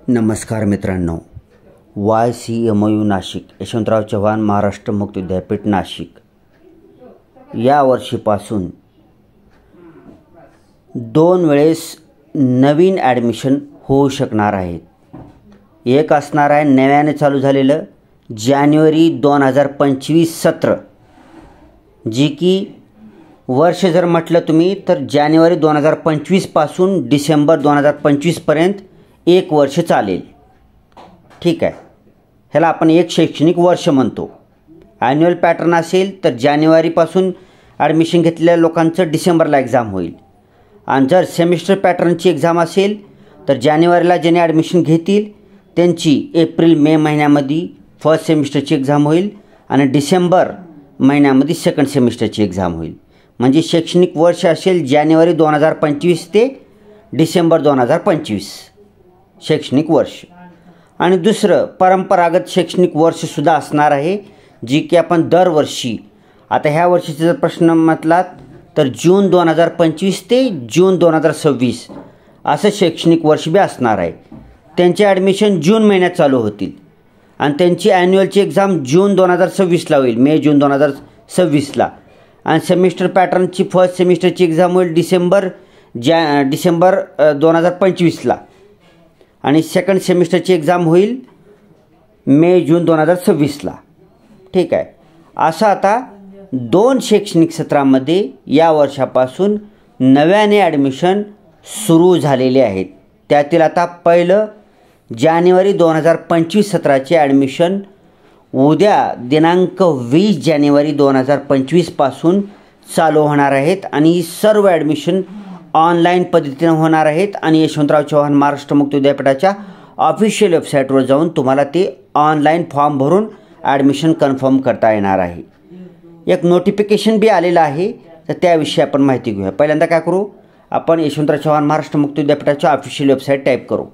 नमस्कार मित्रांनो, YCMU नाशिक, यशवंतराव चव्हाण महाराष्ट्र मुक्त विद्यापीठ नाशिक या वर्षीपासून 2 वेळेस नवीन ॲडमिशन होऊ शकणार आहेत. एक असणार आहे नव्याने चालू झालेलं जानेवारी 2025 सत्र, जी की वर्ष जर म्हटलं तुम्ही तर जानेवारी 2025 पासून डिसेंबर 2025 पर्यंत 1 वर्ष चालेल. ठीक आहे, ह्याला आपण एक शैक्षणिक वर्ष म्हणतो. ॲन्युअल पॅटर्न असेल तर जानेवारीपासून ॲडमिशन घेतलेल्या लोकांचं डिसेंबरला एक्झाम होईल, आणि जर सेमिस्टर पॅटर्नची एक्झाम असेल तर जानेवारीला ज्याने ॲडमिशन घेतील त्यांची एप्रिल मे महिन्यामध्ये फर्स्ट सेमिस्टरची एक्झाम होईल आणि डिसेंबर महिन्यामध्ये सेकंड सेमिस्टरची एक्झाम होईल. म्हणजे शैक्षणिक वर्ष असेल जानेवारी 2025 ते डिसेंबर 2025 शैक्षणिक वर्ष. आणि दुसरं परंपरागत शैक्षणिक वर्षसुद्धा असणार आहे, जी की आपण दरवर्षी, आता ह्या वर्षीचा जर प्रश्न म्हटलात तर जून 2025 ते जून 2026 असं शैक्षणिक वर्ष बी असणार आहे. त्यांचे ॲडमिशन जून महिन्यात चालू होतील आणि त्यांची ॲन्युअलची एक्झाम जून 2026ला होईल, मे जून 2026ला. आणि सेमिस्टर पॅटर्नची फर्स्ट सेमिस्टरची एक्झाम होईल डिसेंबर 2025ला आणि सेकंड सेमिस्टरची एक्झाम होईल मे जून 2026ला. ठीक आहे, असं आता 2 शैक्षणिक सत्रामध्ये या वर्षापासून नव्याने ॲडमिशन सुरू झालेले आहेत. त्यातील आता पहिलं जानेवारी 2025 सत्राचे ॲडमिशन उद्या दिनांक 20 जानेवारी 2025 पासून चालू होणार आहेत आणि ही सर्व ॲडमिशन ऑनलाईन पद्धतीने होणार आहेत. आणि यशवंतराव चव्हाण महाराष्ट्र मुक्त विद्यापीठाच्या ऑफिशियल वेबसाईटवर जाऊन तुम्हाला ते ऑनलाईन फॉर्म भरून ॲडमिशन कन्फर्म करता येणार आहे. एक नोटिफिकेशन बी आलेलं आहे, तर त्याविषयी आपण माहिती घेऊया. पहिल्यांदा काय करू, आपण यशवंतराव चव्हाण महाराष्ट्र मुक्त विद्यापीठाच्या ऑफिशियल वेबसाईट टाईप करू,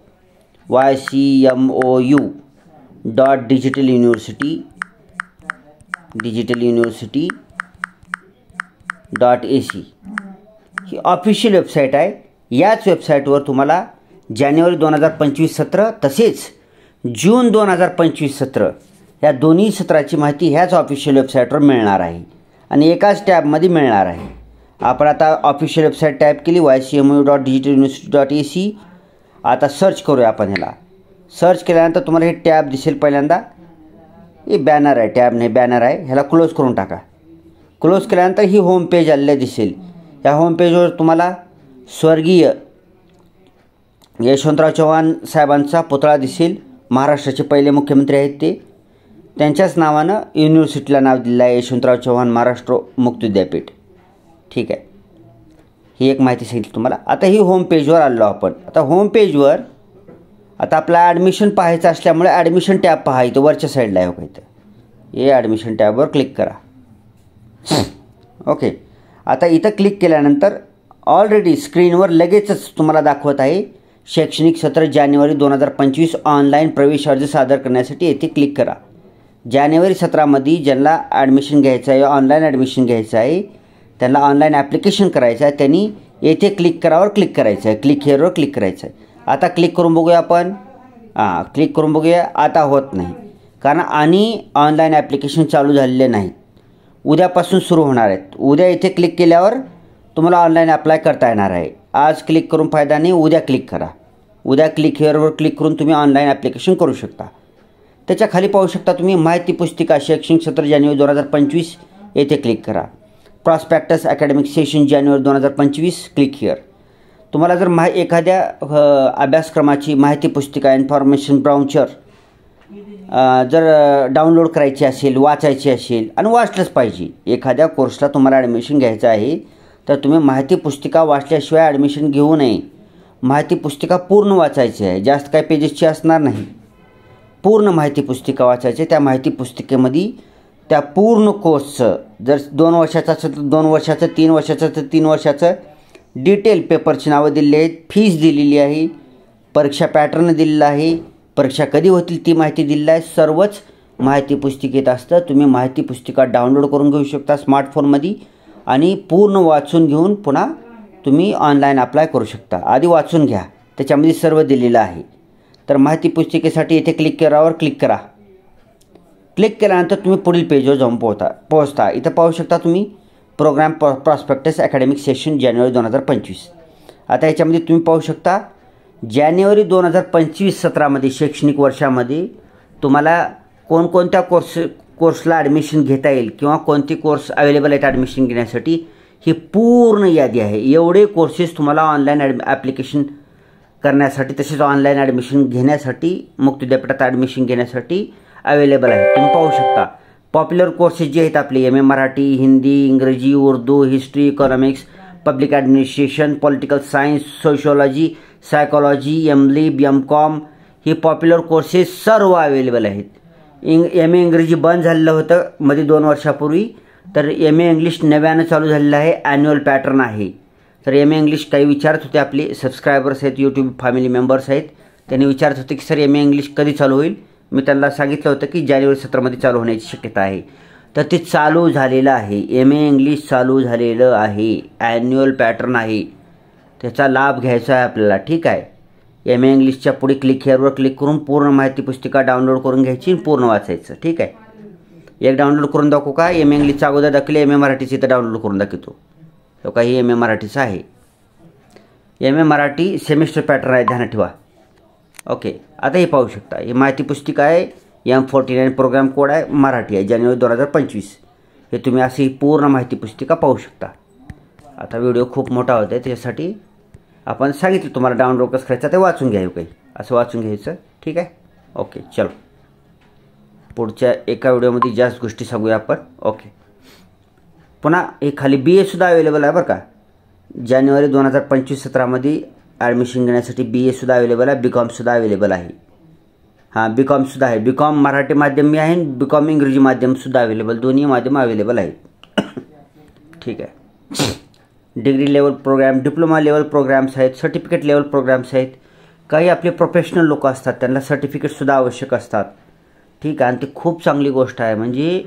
YCMOU.digitaluniversity.ac ही ऑफिशियल वेबसाईट आहे. याच वेबसाईटवर तुम्हाला जानेवारी 2025 सत्र तसेच जून 2025 सत्र या दोन्ही सत्राची माहिती ह्याच ऑफिशियल वेबसाईटवर मिळणार आहे आणि एकाच टॅबमध्ये मिळणार आहे. आपण आता ऑफिशियल वेबसाईट टाईप केली YCMOU.digitaluniversity.ac. आता सर्च करूया आपण ह्याला. सर्च केल्यानंतर तुम्हाला हे टॅब दिसेल. पहिल्यांदा हे बॅनर आहे, टॅब नाही बॅनर आहे, ह्याला क्लोज करून टाका. क्लोज केल्यानंतर ही होम पेज आलेलं दिसेल. या होम पेजवर तुम्हाला स्वर्गीय यशवंतराव चव्हाण साहेबांचा पुतळा दिसेल. महाराष्ट्राचे पहिले मुख्यमंत्री आहेत ते. त्यांच्याच नावानं युनिव्हर्सिटीला नाव दिलं आहे, यशवंतराव चव्हाण महाराष्ट्र मुक्त विद्यापीठ. ठीक आहे, ही एक माहिती सांगितली तुम्हाला. आता ही होम पेजवर आलो आपण. आता होम पेजवर आता आपला ॲडमिशन पाहायचं असल्यामुळे ॲडमिशन टॅब पहा, इथं वरच्या साईडला आहे का, इथं हे ॲडमिशन टॅबवर क्लिक करा. ओके, आता इथं क्लिक केल्यानंतर ऑलरेडी स्क्रीनवर लगेचच तुम्हाला दाखवत आहे शैक्षणिक सत्र जानेवारी 2025 ऑनलाईन प्रवेश अर्ज सादर करण्यासाठी. येथे क्लिक करा. जानेवारी सत्रामध्ये ज्यांना ॲडमिशन घ्यायचं आहे, ऑनलाईन ॲडमिशन घ्यायचं आहे, त्यांना ऑनलाईन ॲप्लिकेशन करायचं आहे, त्यांनी येथे क्लिक करावर क्लिक करायचं आहे, क्लिक हिअरवर क्लिक करायचं आहे. आता क्लिक करून बघूया आपण. क्लिक करून बघूया. आता होत नाही, कारण आणि ऑनलाईन ॲप्लिकेशन चालू झालेले नाहीत. उद्यापासून सुरू होणार आहेत. उद्या इथे क्लिक केल्यावर तुम्हाला ऑनलाईन अप्लाय करता येणार आहे. आज क्लिक करून फायदा नाही, उद्या क्लिक करा. उद्या क्लिक हिअरवर क्लिक करून तुम्ही ऑनलाईन ॲप्लिकेशन करू शकता. त्याच्या खाली पाहू शकता तुम्ही माहिती पुस्तिका शैक्षणिक सत्र जानेवारी 2025 येथे क्लिक करा. Prospectus academic session January 2025 click here. तुम्हाला जर एखाद्या अभ्यासक्रमाची माहिती पुस्तिका इन्फॉर्मेशन ब्राउचर जर डाउनलोड करायची असेल, वाचायची असेल, आणि वाचलंच पाहिजे, एखाद्या कोर्सला तुम्हाला ॲडमिशन घ्यायचं आहे तर तुम्ही माहिती पुस्तिका वाचल्याशिवाय ॲडमिशन घेऊ नये. माहिती पुस्तिका पूर्ण वाचायची आहे, जास्त काही पेजेसची असणार नाही. पूर्ण माहिती पुस्तिका वाचायची. त्या माहिती पुस्तिकेमध्ये त्या पूर्ण कोर्सचं जर 2 वर्षाचं असेल तर 2 वर्षाचं, 3 वर्षाचं तर 3 वर्षाचं डिटेल पेपरची नावं दिलेली आहेत, फीस दिलेली आहे, परीक्षा पॅटर्न दिलेला आहे, परीक्षा कधी होतील ती माहिती दिलेली आहे. सर्वच माहिती पुस्तिकेत असतं. तुम्ही माहिती पुस्तिका डाउनलोड करून घेऊ शकता स्मार्टफोनमध्ये आणि पूर्ण वाचून घेऊन पुन्हा तुम्ही ऑनलाईन अप्लाय करू शकता. आधी वाचून घ्या, त्याच्यामध्ये सर्व दिलेलं आहे. तर माहिती पुस्तिकेसाठी येथे क्लिक करावर क्लिक करा. क्लिक केल्यानंतर तुम्ही पुढील पेजवर जाऊन पोहोचता. इथं पाहू शकता तुम्ही प्रोग्राम प्रॉस्पेक्टस अकॅडमिक सेशन जानेवारी 2025. आता याच्यामध्ये तुम्ही पाहू शकता जानेवारी 2025-17मध्ये शैक्षणिक वर्षामध्ये तुम्हाला कोणकोणत्या कोर्सला ॲडमिशन घेता येईल किंवा कोणते कोर्स अवेलेबल आहेत ॲडमिशन घेण्यासाठी, ही पूर्ण यादी आहे. एवढे कोर्सेस तुम्हाला ऑनलाईन ॲप्लिकेशन करण्यासाठी तसेच ऑनलाईन ॲडमिशन घेण्यासाठी मुक्त विद्यापीठात ॲडमिशन घेण्यासाठी अवेलेबल आहे. तुम्ही पाहू शकता पॉप्युलर कोर्सेस जे आहेत आपले एम ए मराठी, हिंदी, इंग्रजी, Urdu, history, economics, public administration, political science, sociology, psychology, M Lib, M Com, हे पॉप्युलर कोर्सेस सर्व अवेलेबल आहेत. एम ए इंग्रजी बंद झालेलं होतं मध्ये 2 वर्षापूर्वी, तर एम ए इंग्लिश नव्यानं चालू झालेलं आहे. ॲन्युअल पॅटर्न आहे. तर एम ए इंग्लिश काही विचारत होते, आपले सबस्क्रायबर्स आहेत, यूट्यूब फॅमिली मेंबर्स आहेत, त्यांनी विचारत होते की सर एम ए इंग्लिश कधी चालू होईल. मी त्यांना सांगितलं होतं की जानेवारी 17मध्ये चालू होण्याची शक्यता आहे. तर ते चालू झालेलं आहे. एम ए इंग्लिश चालू झालेलं आहे. ॲन्युअल पॅटर्न आहे, त्याचा लाभ घ्यायचा आहे आपल्याला. ठीक आहे. एम ए इंग्लिशच्या पुढे क्लिक हेअरवर क्लिक करून पूर्ण माहिती पुस्तिका डाउनलोड करून घ्यायची आणि पूर्ण वाचायचं. ठीक आहे. एक डाउनलोड करून दाखवू का? एम ए इंग्लिशचा अगोदर दाखवले, एम ए मराठीचं इथं डाउनलोड करून दाखवतो. तो काही एम ए मराठीचं आहे. M A Marathi semester pattern आहे, ध्यानात ठेवा. ओके. आता हे पाहू शकता, ही माहिती पुस्तिका आहे. M49 प्रोग्राम कोड आहे, मराठी आहे, जानेवारी 2025. हे तुम्ही अशी पूर्ण माहिती पुस्तिका पाहू शकता. आता व्हिडिओ खूप मोठा होता आहे, त्याच्यासाठी आपण सांगितलं तुम्हाला डाउनलोड कसं करायचं, ते वाचून घ्यावं काही असं वाचून घ्यायचं. ठीक आहे. ओके. चलो पुढच्या एका व्हिडिओमध्ये जास्त गोष्टी सांगूया आपण. ओके. पुन्हा हे खाली BA सुद्धा अवेलेबल आहे बरं का. जानेवारी 2025-17मध्ये ॲडमिशन घेण्यासाठी BA सुद्धा अवेलेबल आहे, BCom सुद्धा अवेलेबल आहे. हां, BCom सुद्धा आहे. BCom मराठी माध्यम आहे, BCom इंग्रजी माध्यम सुद्धा अवेलेबल, दोन्ही माध्यम अवेलेबल आहेत. ठीक आहे. Degree level programme, diploma level programmes आहेत, सर्टिफिकेट लेवल प्रोग्राम्स आहेत. काही आपले प्रोफेशनल लोक असतात, त्यांना सर्टिफिकेटसुद्धा आवश्यक असतात. ठीक आहे. आणि ती खूप चांगली गोष्ट आहे. म्हणजे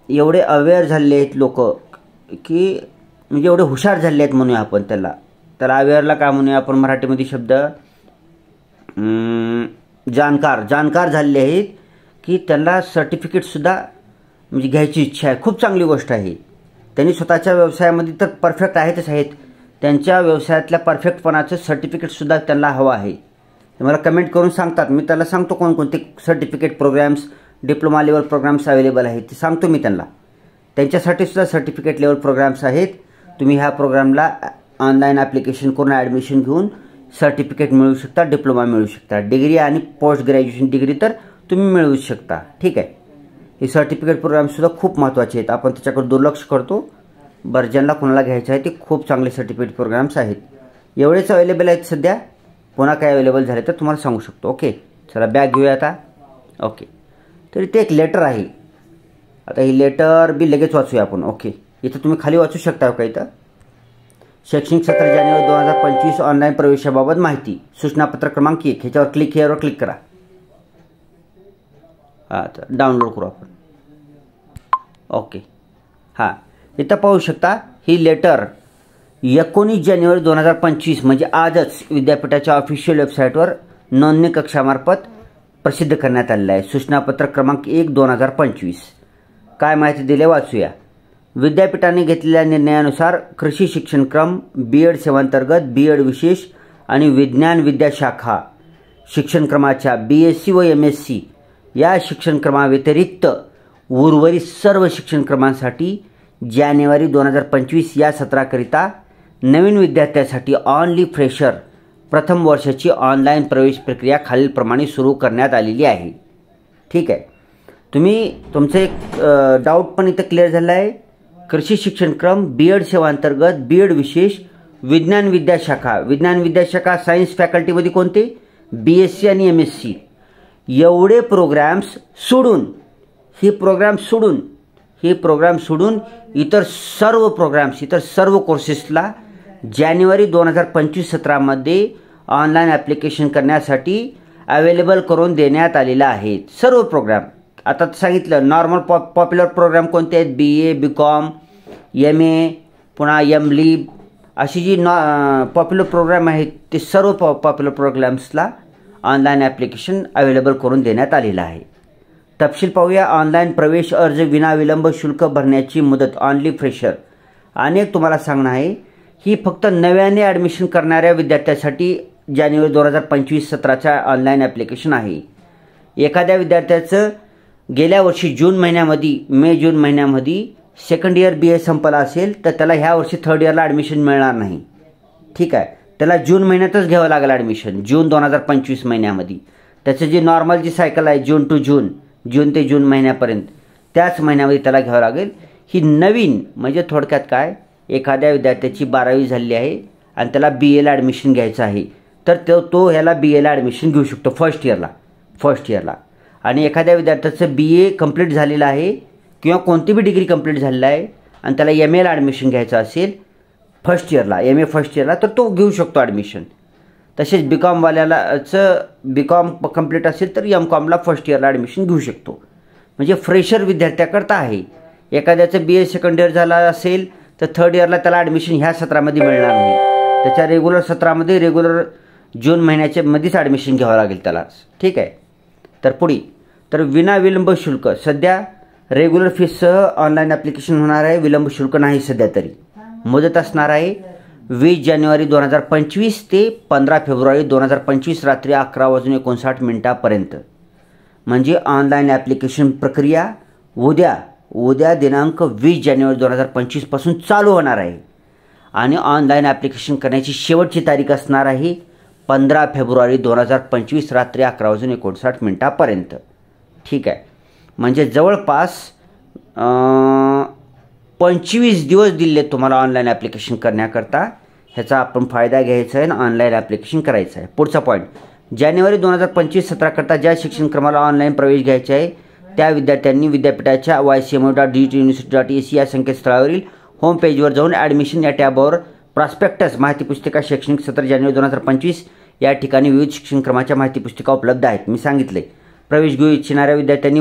एवढे अवेअर झालेले आहेत लोक की म्हणजे एवढे हुशार झाले आहेत म्हणूया आपण त्याला अवेअरला काय म्हणूया आपण मराठीमध्ये शब्द, जाणकार झालेले आहेत की त्यांना सर्टिफिकेटसुद्धा म्हणजे घ्यायची इच्छा आहे. खूप चांगली गोष्ट आहे. त्यांनी स्वतःच्या व्यवसायामध्ये तर परफेक्ट आहेतच आहेत, त्यांच्या व्यवसायातल्या परफेक्टपणाचं सर्टिफिकेटसुद्धा त्यांना हवं आहे. ते मला कमेंट करून सांगतात, मी त्याला सांगतो कोणकोणते certificate programmes, diploma level programmes available आहेत ते सांगतो मी त्यांना. त्यांच्यासाठी सुद्धा सर्टिफिकेट लेवल प्रोग्राम्स आहेत. तुम्ही ह्या प्रोग्रामला ऑनलाईन ॲप्लिकेशन करून ॲडमिशन घेऊन सर्टिफिकेट मिळवू शकता, डिप्लोमा मिळवू शकता, डिग्री आणि पोस्ट ग्रॅज्युएशन डिग्री तर तुम्ही मिळवू शकता. ठीक आहे. हे सर्टिफिकेट प्रोग्रामसुद्धा खूप महत्त्वाचे आहेत. आपण त्याच्याकडे दुर्लक्ष करतो. बरं, ज्यांना कोणाला घ्यायचं आहे ते खूप चांगले सर्टिफिकेट प्रोग्राम्स आहेत. एवढेच अवेलेबल आहेत सध्या. पुन्हा काय अवेलेबल झाले तर तुम्हाला सांगू शकतो. ओके. चला बॅग घेऊया आता. ओके. तर इथे एक लेटर आहे. आता ही लेटर बी लगेच वाचूया आपण. ओके. इथं तुम्ही खाली वाचू शकता का? इथं शैक्षणिक सत्र जानेवारी 2025 ऑनलाईन प्रवेशाबाबत माहिती, सूचनापत्र क्रमांक 1, ह्याच्यावर क्लिक हेअरवर क्लिक करा. हां, तर डाउनलोड करू आपण. ओके. हां, इथं पाहू शकता ही लेटर 19 जानेवारी 2025 म्हणजे आजच विद्यापीठाच्या ऑफिशियल वेबसाईटवर नोंदणी कक्षामार्फत प्रसिद्ध करण्यात आलेलं आहे. सूचनापत्र क्रमांक 1 2025. काय माहिती दिली वाचूया. विद्यापीठाने घेतलेल्या निर्णयानुसार कृषी शिक्षणक्रम, B.Ed सेवांतर्गत B.Ed विशेष आणि विज्ञान विद्याशाखा शिक्षणक्रमाच्या BSc व MSc या शिक्षणक्रमाव्यतिरिक्त उर्वरित सर्व शिक्षणक्रमांसाठी जानेवारी 2025 या सत्राकरिता नवीन विद्यार्थ्यांसाठी ऑनली फ्रेशर प्रथम वर्षाची ऑनलाईन प्रवेश प्रक्रिया खालीलप्रमाणे सुरू करण्यात आलेली आहे. ठीक आहे. तुमचं एक डाऊट पण इथं क्लिअर झाला आहे. कृषी शिक्षणक्रम, B.Ed सेवांतर्गत B.Ed विशेष, विज्ञान विद्याशाखा सायन्स फॅकल्टीमध्ये कोणते? BSc आणि MSc. एवढे प्रोग्राम्स सोडून हे प्रोग्राम सोडून इतर सर्व कोर्सेसला जानेवारी 2025 सत्रामध्ये ऑनलाईन ॲप्लिकेशन करण्यासाठी अवेलेबल करून देण्यात आलेलं आहे. सर्व प्रोग्राम आता सांगितलं. नॉर्मल पॉप्युलर प्रोग्राम कोणते आहेत? BA, BCom, MA, पुन्हा M.Lib अशी जी पॉप्युलर प्रोग्राम आहेत ते सर्व पॉप्युलर प्रोग्राम्सला ऑनलाईन ॲप्लिकेशन अवेलेबल करून देण्यात आलेलं आहे. तपशील पाहूया. ऑनलाईन प्रवेश अर्ज विनाविलंब शुल्क भरण्याची मुदत ऑनली फ्रेशर. अनेक तुम्हाला सांगणं आहे, ही फक्त नव्याने ॲडमिशन करणाऱ्या विद्यार्थ्यासाठी जानेवारी 2025-17चा ऑनलाईन ॲप्लिकेशन आहे. एखाद्या विद्यार्थ्याचं गेल्या वर्षी जून महिन्यामध्ये मे-जून महिन्यामध्ये सेकंड इयर BA संपला असेल तर त्याला ह्या वर्षी थर्ड इयरला ॲडमिशन मिळणार नाही. ठीक आहे, त्याला जून महिन्यातच घ्यावं लागेल ॲडमिशन. जून 2025 महिन्यामध्ये त्याचं जी नॉर्मल जी सायकल आहे जून टू जून, जून ते जून महिन्यापर्यंत, त्याच महिन्यामध्ये त्याला घ्यावं लागेल. ही नवीन म्हणजे थोडक्यात काय, एखाद्या विद्यार्थ्याची 12वी झालेली आहे आणि त्याला BAला ॲडमिशन घ्यायचं आहे तर तो ह्याला BAला ॲडमिशन घेऊ शकतो फर्स्ट इयरला. आणि एखाद्या विद्यार्थ्याचं BA कंप्लीट झालेलं आहे किंवा कोणती बी डिग्री कंप्लीट झालेला आहे आणि त्याला MAला ॲडमिशन घ्यायचं असेल फर्स्ट इयरला, MA फर्स्ट इयरला, तर तो घेऊ शकतो ॲडमिशन. तसेच BComवाल्यालाचं BCom कंप्लीट असेल तर MComला फर्स्ट इयरला ॲडमिशन घेऊ शकतो. म्हणजे फ्रेशर विद्यार्थ्याकरता आहे. एखाद्याचं BA सेकंड इयर झाला असेल तर थर्ड इयरला त्याला ॲडमिशन ह्या सत्रामध्ये मिळणार नाही. त्याच्या रेग्युलर सत्रामध्ये रेग्युलर जून महिन्याच्या मध्येच ॲडमिशन घ्यावं लागेल त्याला. ठीक आहे. तर पुढे तर विनाविलंब शुल्क. सध्या रेग्युलर फीससह ऑनलाईन ॲप्लिकेशन होणार आहे. विलंब शुल्क नाही सध्या तरी. मुदत असणार आहे 20 जानेवारी 2025 ते 15 फेब्रुवारी 2025 रात्री 11:59 म्हणजे ऑनलाईन ॲप्लिकेशन प्रक्रिया उद्या दिनांक 20 जानेवारी 2025 पासून चालू होणार आहे. आणि ऑनलाईन ॲप्लिकेशन करण्याची शेवटची तारीख असणार आहे 15 फेब्रुवारी 2025 रात्री 11:59 ठीक आहे. म्हणजे जवळपास 25 दिवस दिले तुम्हाला ऑनलाईन ॲप्लिकेशन करण्याकरता. ह्याचा आपण फायदा घ्यायचा आहे आणि ऑनलाईन ॲप्लिकेशन करायचं आहे. पुढचा पॉईंट, जानेवारी 2025-17 करता ज्या शिक्षण क्रमाला ऑनलाईन प्रवेश घ्यायचा आहे त्या विद्यार्थ्यांनी विद्यापीठाच्या ycmu.digituniversity.ac या संकेतस्थळावरील होम पेजवर जाऊन ॲडमिशन या टॅबवर प्रॉस्पेक्टस माहिती पुस्तिका शैक्षणिक सत्र जानेवारी 2025 या ठिकाणी विविध शिक्षण क्रमाच्या माहिती पुस्तिका उपलब्ध आहेत. मी सांगितले प्रवेश घेऊ इच्छिणाऱ्या विद्यार्थ्यांनी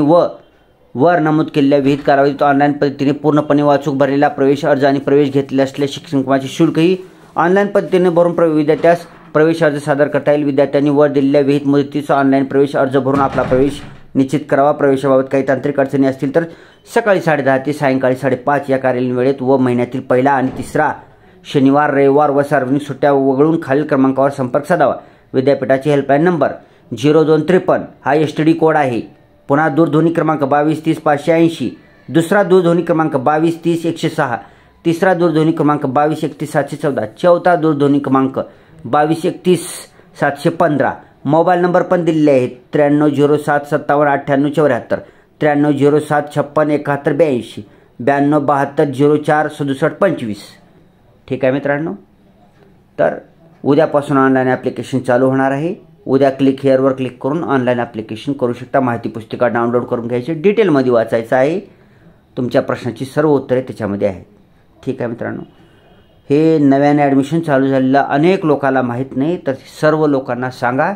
वर नमूद केलेल्या विहित कालावधीत ऑनलाईन पद्धतीने पूर्णपणे वाचूक भरलेला प्रवेश अर्ज आणि प्रवेश घेतलेले असलेल्या शिक्षण क्रमाचे शुल्कही ऑनलाईन पद्धतीने भरून विद्यार्थ्यास प्रवेश अर्ज सादर करता येईल. विद्यार्थ्यांनी वर दिलेल्या विहित मुदतीचा ऑनलाईन प्रवेश अर्ज भरून आपला प्रवेश निश्चित करावा. प्रवेशाबाबत काही तांत्रिक अडचणी असतील तर सकाळी 10:30 ते सायंकाळी 5:30 या कार्यालयीन वेळेत व महिन्यातील पहिला आणि तिसरा शनिवार, रविवार व सार्वजनिक सुट्ट्या वगळून खालील क्रमांकावर संपर्क साधावा. विद्यापीठाची हेल्पलाईन नंबर 0253 हा STD कोड आहे. पुन्हा दूरध्वनी क्रमांक 2230-580, दुसरा दूरध्वनी क्रमांक 2230-106, तिसरा दूरध्वनी क्रमांक 2231-714, चौथा दूरध्वनी क्रमांक 2231-715. मोबाईल नंबर पण दिलेले आहेत 9307579874, 9307567172, 9272046725. ठीक आहे मित्रांनो. तर उद्यापासून ऑनलाईन ॲप्लिकेशन चालू होणार आहे. उद्या क्लिक हेअरवर क्लिक करून ऑनलाईन ॲप्लिकेशन करू शकता. माहिती पुस्तिका डाउनलोड करून घ्यायची, डिटेलमध्ये वाचायचं आहे. तुमच्या प्रश्नाची सर्व उत्तरे त्याच्यामध्ये आहेत. ठीक आहे मित्रांनो. हे नव्याने ॲडमिशन चालू झालेलं अनेक लोकांना माहीत नाही, तर सर्व लोकांना सांगा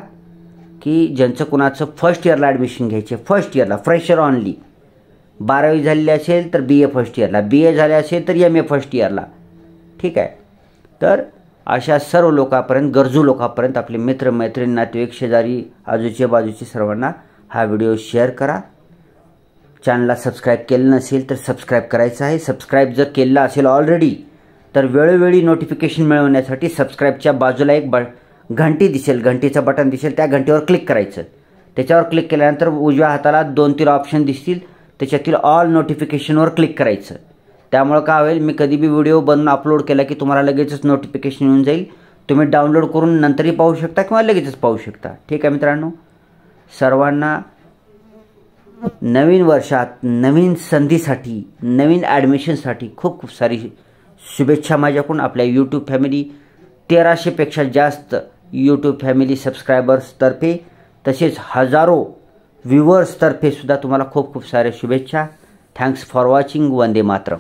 की ज्यांचं कुणाचं फर्स्ट इयरला ॲडमिशन घ्यायचे, फर्स्ट इयरला फ्रेशर ऑनली, 12वी झालेली असेल तर BA फर्स्ट इयरला, BA झाले असेल तर MA फर्स्ट इयरला. ठीक आहे. तर अशा सर्व लोकांपर्यंत, गरजू लोकांपर्यंत, आपले मित्र मैत्रीण, नातेवाईक, शेजारी, आजूच्या बाजूचे सर्वांना हा व्हिडिओ शेअर करा. चॅनलला सबस्क्राईब केलं नसेल तर सबस्क्राईब करायचं आहे. सबस्क्राईब जर केलं असेल ऑलरेडी तर वेळोवेळी नोटिफिकेशन मिळवण्यासाठी सबस्क्राईबच्या बाजूला एक घंटी दिसेल, घंटीचं बटन दिसेल, त्या घंटीवर क्लिक करायचं. त्याच्यावर क्लिक केल्यानंतर उजव्या हाताला 2-3 ऑप्शन दिसतील, त्याच्यातील ऑल नोटिफिकेशनवर क्लिक करायचं. त्यामुळे काय होईल, मी कधी बी व्हिडिओ बनवून अपलोड केला की तुम्हाला लगेचच नोटिफिकेशन येऊन जाईल. तुम्ही डाउनलोड करून नंतरही पाहू शकता किंवा लगेचच पाहू शकता. ठीक आहे मित्रांनो. सर्वांना नवीन वर्षात, नवीन संधीसाठी, नवीन ॲडमिशनसाठी खूप खूप सारी शुभेच्छा माझ्याकडून. आपल्या यूट्यूब फॅमिली 1300पेक्षा जास्त यूट्यूब फॅमिली सबस्क्रायबर्सतर्फे तसेच हजारो व्ह्यूवर्सतर्फे सुद्धा तुम्हाला खूप खूप साऱ्या शुभेच्छा. Thanks for watching. Vande Mataram.